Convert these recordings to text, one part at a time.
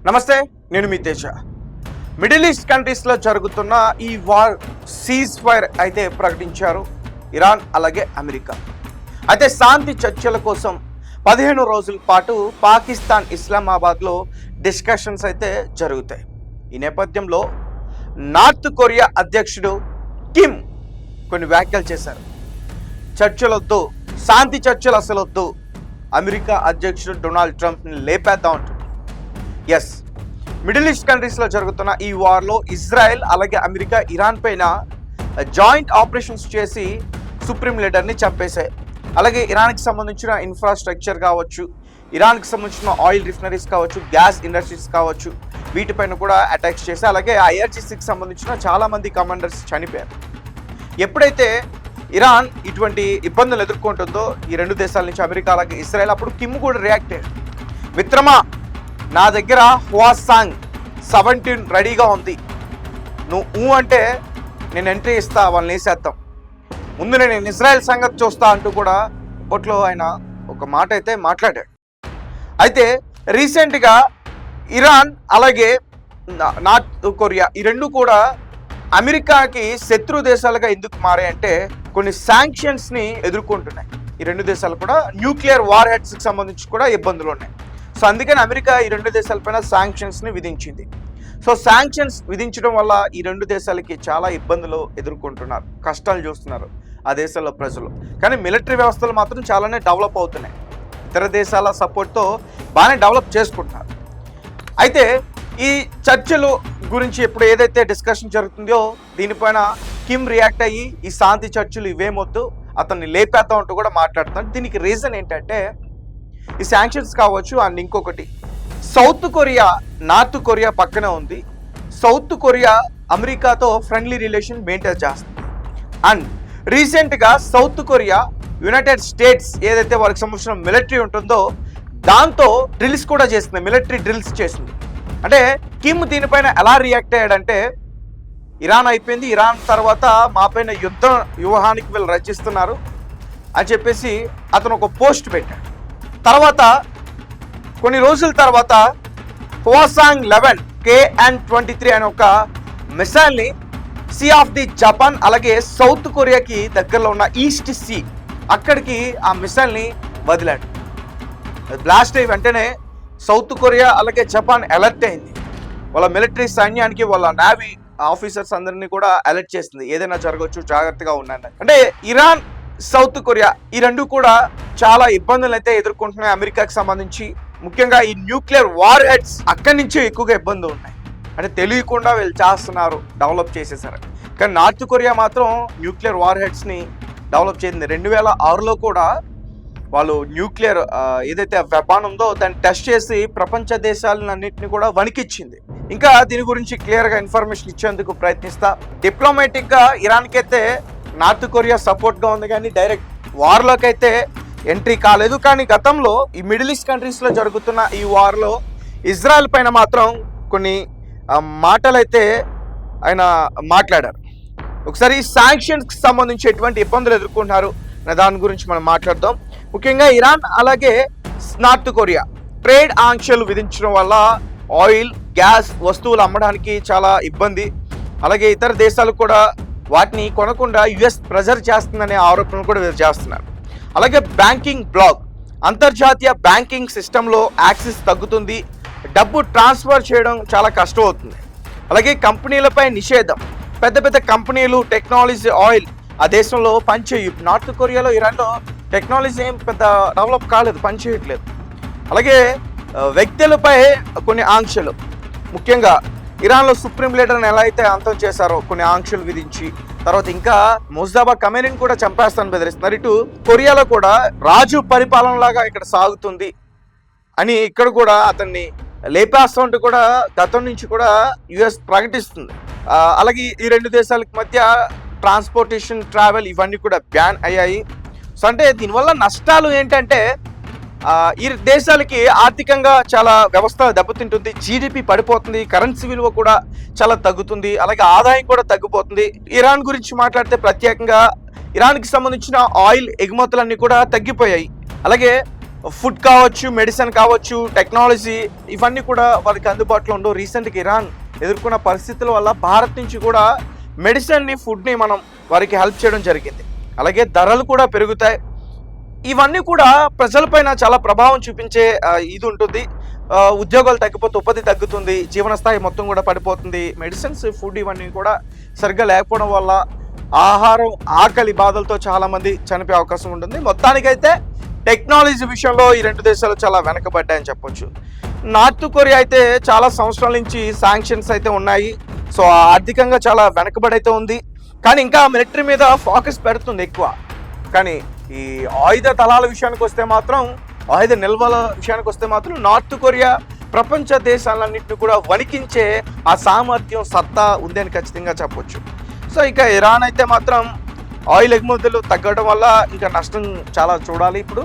నమస్తే, నేను మీ Teja. Middle east కంట్రీస్లో జరుగుతున్న ఈ వార్ సీజ్ ఫైర్ అయితే ప్రకటించారు ఇరాన్ అలాగే అమెరికా. అయితే శాంతి చర్చల కోసం 15 రోజుల పాటు పాకిస్తాన్ ఇస్లామాబాద్లో డిస్కషన్స్ అయితే జరుగుతాయి. ఈ నేపథ్యంలో నార్త్ కొరియా అధ్యక్షుడు కిమ్ కొన్ని వ్యాఖ్యలు చేశారు. చర్చలొద్దు, శాంతి చర్చలు అసలు వద్దు, అమెరికా అధ్యక్షుడు డొనాల్డ్ ట్రంప్ని లేపేద్దాం అంటుంది. ఎస్, మిడిల్ ఈస్ట్ కంట్రీస్లో జరుగుతున్న ఈ వార్లో ఇజ్రాయెల్ అలాగే అమెరికా ఇరాన్ పైన జాయింట్ ఆపరేషన్స్ చేసి సుప్రీం లీడర్ని చంపేశాయి. అలాగే ఇరాన్కి సంబంధించిన ఇన్ఫ్రాస్ట్రక్చర్ కావచ్చు, ఇరాన్కి సంబంధించిన ఆయిల్ రిఫైనరీస్ కావచ్చు, గ్యాస్ ఇండస్ట్రీస్ కావచ్చు, వీటిపైన కూడా అటాక్స్ చేసి అలాగే IRGCకి సంబంధించిన చాలామంది కమాండర్స్ చనిపోయారు. ఎప్పుడైతే ఇరాన్ ఇటువంటి ఇబ్బందులు ఎదుర్కొంటుందో ఈ రెండు దేశాల నుంచి అమెరికా అలాగే ఇజ్రాయెల్, అప్పుడు కిమ్ కూడా రియాక్ట్ అయ్యాడు. మిత్రమా, నా దగ్గర హువాసాంగ్ 17 రెడీగా ఉంది, నువ్వు అంటే నేను ఎంట్రీ ఇస్తా, వాళ్ళని వేసేద్దాం, ముందు నేను ఇజ్రాయెల్ సంగతి చూస్తా అంటూ కూడా అప్పట్లో ఆయన ఒక మాట అయితే మాట్లాడాడు. అయితే రీసెంట్గా ఇరాన్ అలాగే నార్త్ కొరియా ఈ రెండు కూడా అమెరికాకి శత్రు దేశాలుగా ఎందుకు మారాయంటే కొన్ని శాంక్షన్స్ని ఎదుర్కొంటున్నాయి. ఈ రెండు దేశాలు కూడా న్యూక్లియర్ వార్ హెడ్స్కి సంబంధించి కూడా ఇబ్బందులు ఉన్నాయి. సో అందుకని అమెరికా ఈ రెండు దేశాలపైన శాంక్షన్స్ని విధించింది. సో శాంక్షన్స్ విధించడం వల్ల ఈ రెండు దేశాలకి చాలా ఇబ్బందులు ఎదుర్కొంటున్నారు, కష్టాలు చూస్తున్నారు ఆ దేశాల్లో ప్రజలు. కానీ మిలిటరీ వ్యవస్థలు మాత్రం చాలానే డెవలప్ అవుతున్నాయి, ఇతర దేశాల సపోర్ట్తో బాగానే డెవలప్ చేసుకుంటున్నారు. అయితే ఈ చర్చలు గురించి ఇప్పుడు ఏదైతే డిస్కషన్ జరుగుతుందో దీనిపైన కిమ్ రియాక్ట్ అయ్యి ఈ శాంతి చర్చలు ఇవేమొద్దు, అతన్ని లేపేద్దాం అంటూ కూడా మాట్లాడుతున్నారు. దీనికి రీజన్ ఏంటంటే ఈ శాంక్షన్స్ కావచ్చు. అండ్ ఇంకొకటి, సౌత్ కొరియా నార్త్ కొరియా పక్కనే ఉంది. సౌత్ కొరియా అమెరికాతో ఫ్రెండ్లీ రిలేషన్ మెయింటైన్ చేస్తుంది. అండ్ రీసెంట్గా సౌత్ కొరియా యునైటెడ్ స్టేట్స్ ఏదైతే వారికి సంబంధించిన మిలిటరీ ఉంటుందో దాంతో డ్రిల్స్ కూడా చేస్తుంది, మిలిటరీ డ్రిల్స్ చేసింది. అంటే కిమ్ దీనిపైన ఎలా రియాక్ట్ అయ్యాడంటే, ఇరాన్ అయిపోయింది, ఇరాన్ తర్వాత మాపైన యుద్ధ వ్యూహానికి వీళ్ళు రచిస్తున్నారు అని చెప్పేసి అతను ఒక పోస్ట్ పెట్టాడు. తర్వాత కొన్ని రోజుల తర్వాత హువాసాంగ్ 11 KN-23 అనే ఒక మిసైల్ని సీ ఆఫ్ ది జపాన్ అలాగే సౌత్ కొరియాకి దగ్గరలో ఉన్న ఈస్ట్ సీ అక్కడికి ఆ మిసైల్ని వదిలాడు. బ్లాస్ట్ అయ్యి వెంటనే సౌత్ కొరియా అలాగే జపాన్ అలర్ట్ అయింది. వాళ్ళ మిలిటరీ సైన్యానికి వాళ్ళ నేవీ ఆఫీసర్స్ అందరినీ కూడా అలర్ట్ చేసింది, ఏదైనా జరగవచ్చు, జాగ్రత్తగా ఉండండి. అంటే ఇరాన్ సౌత్ కొరియా ఈ రెండు కూడా చాలా ఇబ్బందులు అయితే ఎదుర్కొంటున్నాయి అమెరికాకి సంబంధించి. ముఖ్యంగా ఈ న్యూక్లియర్ వార్ హెడ్స్ అక్కడి నుంచే ఎక్కువగా ఇబ్బందులు ఉన్నాయి. అంటే తెలియకుండా వీళ్ళు చేస్తున్నారు, డెవలప్ చేసేసారు. కానీ నార్త్ కొరియా మాత్రం న్యూక్లియర్ వార్ హెడ్స్ని డెవలప్ చేసింది. 2006లో కూడా వాళ్ళు న్యూక్లియర్ ఏదైతే వెపన్ ఉందో దాన్ని టెస్ట్ చేసి ప్రపంచ దేశాలన్నింటినీ కూడా వణికిచ్చింది. ఇంకా దీని గురించి క్లియర్గా ఇన్ఫర్మేషన్ ఇచ్చేందుకు ప్రయత్నిస్తా. డిప్లొమాటిక్గా ఇరాన్కి అయితే నార్త్ కొరియా సపోర్ట్గా ఉంది, కానీ డైరెక్ట్ వార్లోకి అయితే ఎంట్రీ కాలేదు. కానీ గతంలో ఈ మిడిల్ ఈస్ట్ కంట్రీస్లో జరుగుతున్న ఈ వార్లో ఇజ్రాయెల్ పైన మాత్రం కొన్ని మాటలు అయితే ఆయన మాట్లాడారు. ఒకసారి ఈ శాంక్షన్స్కి సంబంధించి ఎటువంటి ఇబ్బందులు ఎదుర్కొంటున్నారు అనే దాని గురించి మనం మాట్లాడదాం. ముఖ్యంగా ఇరాన్ అలాగే నార్త్ కొరియా ట్రేడ్ ఆంక్షలు విధించడం వల్ల ఆయిల్, గ్యాస్ వస్తువులు అమ్మడానికి చాలా ఇబ్బంది. అలాగే ఇతర దేశాలు కూడా వాటిని కొనకుండా US ప్రెజర్ చేస్తుందనే ఆరోపణలు కూడా వీరు చేస్తున్నారు. అలాగే బ్యాంకింగ్ బ్లాక్, అంతర్జాతీయ బ్యాంకింగ్ సిస్టంలో యాక్సెస్ తగ్గుతుంది, డబ్బు ట్రాన్స్ఫర్ చేయడం చాలా కష్టం అవుతుంది. అలాగే కంపెనీలపై నిషేధం, పెద్ద పెద్ద కంపెనీలు టెక్నాలజీ ఆయిల్ ఆ దేశంలో పనిచేయు. నార్త్ కొరియాలో ఇరాన్లో టెక్నాలజీ ఏం పెద్ద డెవలప్ కాలేదు, పనిచేయట్లేదు. అలాగే వ్యక్తులపై కొన్ని ఆంక్షలు, ముఖ్యంగా ఇరాన్లో సుప్రీం లీడర్ని ఎలా అయితే అంతం చేశారో కొన్ని ఆంక్షలు విధించి, తర్వాత ఇంకా ముజ్తబా ఖమేనీని కూడా చంపేస్తాను బెదిరిస్తున్నారు. ఇటు కొరియాలో కూడా రాజు పరిపాలనలాగా ఇక్కడ సాగుతుంది అని ఇక్కడ కూడా అతన్ని లేపేస్తుంటూ కూడా గతం నుంచి కూడా US ప్రకటిస్తుంది. అలాగే ఈ రెండు దేశాలకు మధ్య ట్రాన్స్పోర్టేషన్, ట్రావెల్ ఇవన్నీ కూడా బ్యాన్ అయ్యాయి. సో అంటే దీనివల్ల నష్టాలు ఏంటంటే ఈ దేశాలకి ఆర్థికంగా చాలా వ్యవస్థ దెబ్బతింటుంది, GDP పడిపోతుంది, కరెన్సీ విలువ కూడా చాలా తగ్గుతుంది, అలాగే ఆదాయం కూడా తగ్గిపోతుంది. ఇరాన్ గురించి మాట్లాడితే ప్రత్యేకంగా ఇరాన్కి సంబంధించిన ఆయిల్ ఎగుమతులన్నీ కూడా తగ్గిపోయాయి. అలాగే ఫుడ్ కావచ్చు, మెడిసిన్ కావచ్చు, టెక్నాలజీ ఇవన్నీ కూడా వాళ్ళకి అందుబాటులో ఉండవు. రీసెంట్గా ఇరాన్ ఎదుర్కొన్న పరిస్థితుల వల్ల భారత్ నుంచి కూడా మెడిసిన్ని, ఫుడ్ని మనం వారికి హెల్ప్ చేయడం జరిగింది. అలాగే ధరలు కూడా పెరుగుతాయి. ఇవన్నీ కూడా ప్రజలపైన చాలా ప్రభావం చూపించే ఇది ఉంటుంది. ఉద్యోగాలు తగ్గిపోతే ఉపాధి తగ్గుతుంది, జీవన స్థాయి మొత్తం కూడా పడిపోతుంది. మెడిసిన్స్, ఫుడ్ ఇవన్నీ కూడా సరిగ్గా లేకపోవడం వల్ల ఆహారం, ఆకలి బాధలతో చాలామంది చనిపోయే అవకాశం ఉంటుంది. మొత్తానికైతే టెక్నాలజీ విషయంలో ఈ రెండు దేశాలు చాలా వెనకబడ్డాయని చెప్పొచ్చు. నార్త్ కొరియా అయితే చాలా సంవత్సరాల నుంచి శాంక్షన్స్ అయితే ఉన్నాయి. సో ఆర్థికంగా చాలా వెనకబడి అయితే ఉంది. కానీ ఇంకా మిలిటరీ మీద ఫోకస్ పెడుతుంది ఎక్కువ. కానీ ఈ ఆయుధ దళాల విషయానికి వస్తే మాత్రం, ఆయుధ నిల్వల విషయానికి వస్తే మాత్రం నార్త్ కొరియా ప్రపంచ దేశాలన్నింటినీ కూడా వణికించే ఆ సామర్థ్యం, సత్తా ఉందని ఖచ్చితంగా చెప్పొచ్చు. సో ఇక ఇరాన్ అయితే మాత్రం ఆయిల్ ఎగుమతులు తగ్గడం వల్ల ఇంకా నష్టం చాలా చూడాలి ఇప్పుడు.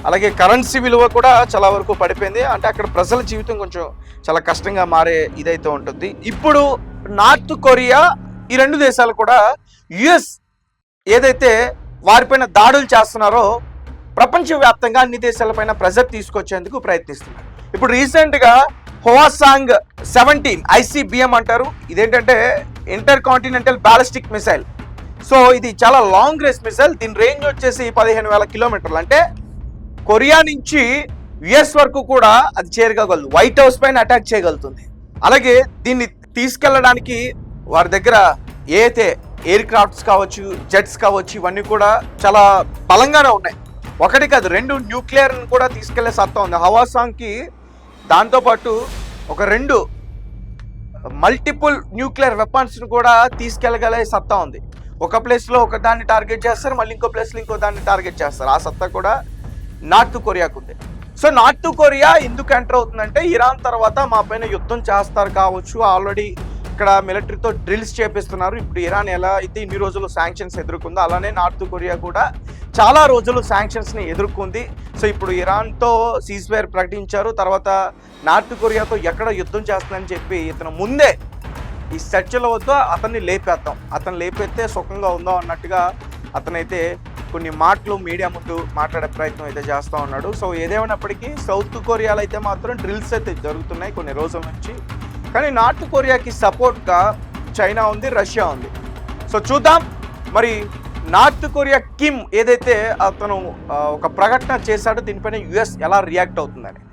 అలాగే కరెన్సీ విలువ కూడా చాలా వరకు పడిపోయింది. అంటే అక్కడ ప్రజల జీవితం కొంచెం చాలా కష్టంగా మారే ఇదైతే ఉంటుంది. ఇప్పుడు నార్త్ కొరియా, ఈ రెండు దేశాలు కూడా యుఎస్ ఏదైతే వారిపైన దాడులు చేస్తున్నారో ప్రపంచవ్యాప్తంగా అన్ని దేశాలపైన ప్రెజర్ తీసుకొచ్చేందుకు ప్రయత్నిస్తున్నారు. ఇప్పుడు రీసెంట్గా హోవాసాంగ్ 17 ICBM అంటారు. ఇదేంటంటే inter continental ballistic missile. So ఇది చాలా లాంగ్ రేంజ్ మిసైల్. దీని రేంజ్ వచ్చేసి 15,000 కిలోమీటర్లు. అంటే కొరియా నుంచి యుఎస్ వరకు కూడా అది చేరుకోగలదు. వైట్ హౌస్ పైన అటాక్ చేయగలుగుతుంది. అలాగే దీన్ని తీసుకెళ్ళడానికి వారి దగ్గర ఏదైతే ఎయిర్ క్రాఫ్ట్స్ కావచ్చు, జెట్స్ కావచ్చు, ఇవన్నీ కూడా చాలా బలంగానే ఉన్నాయి. ఒకటి కాదు, 2 న్యూక్లియర్ కూడా తీసుకెళ్లే సత్తా ఉంది హవాసాంగ్కి. దాంతోపాటు ఒక 2 మల్టిపుల్ న్యూక్లియర్ వెపన్స్ని కూడా తీసుకెళ్ళగలే సత్తా ఉంది. ఒక ప్లేస్లో ఒక దాన్ని టార్గెట్ చేస్తారు, మళ్ళీ ఇంకో ప్లేస్లో ఇంకో దాన్ని టార్గెట్ చేస్తారు. ఆ సత్తా కూడా నార్త్ కొరియాకు ఉంది. సో నార్త్ కొరియా ఎందుకు ఎంటర్ అవుతుందంటే, ఇరాన్ తర్వాత మా పైన యుద్ధం చేస్తారు కావచ్చు, ఆల్రెడీ ఇక్కడ మిలిటరీతో డ్రిల్స్ చేపిస్తున్నారు. ఇప్పుడు ఇరాన్ ఎలా అయితే ఇన్ని రోజులు శాంక్షన్స్ ఎదుర్కొందో, అలానే నార్త్ కొరియా కూడా చాలా రోజులు శాంక్షన్స్ని ఎదుర్కొంది. సో ఇప్పుడు ఇరాన్తో సీజ్ ఫైర్ ప్రకటించారు. తర్వాత నార్త్ కొరియాతో ఎక్కడ యుద్ధం చేస్తుందని చెప్పి ఇతను ముందే ఈ చర్చల వద్ద అతన్ని లేపేద్దాం, అతను లేపేస్తే సుఖంగా ఉందాం అన్నట్టుగా అతనైతే కొన్ని మాటలు మీడియా ముందు మాట్లాడే ప్రయత్నం అయితే చేస్తూ ఉన్నాడు. సో ఏదేమైనప్పటికీ సౌత్ కొరియాలో అయితే మాత్రం డ్రిల్స్ అయితే జరుగుతున్నాయి కొన్ని రోజుల నుంచి. కానీ నార్త్ కొరియాకి సపోర్ట్గా చైనా ఉంది, రష్యా ఉంది. సో చూద్దాం మరి నార్త్ కొరియా కిమ్ ఏదైతే అతను ఒక ప్రకటన చేశాడో దీనిపైన యుఎస్ ఎలా రియాక్ట్ అవుతుందని.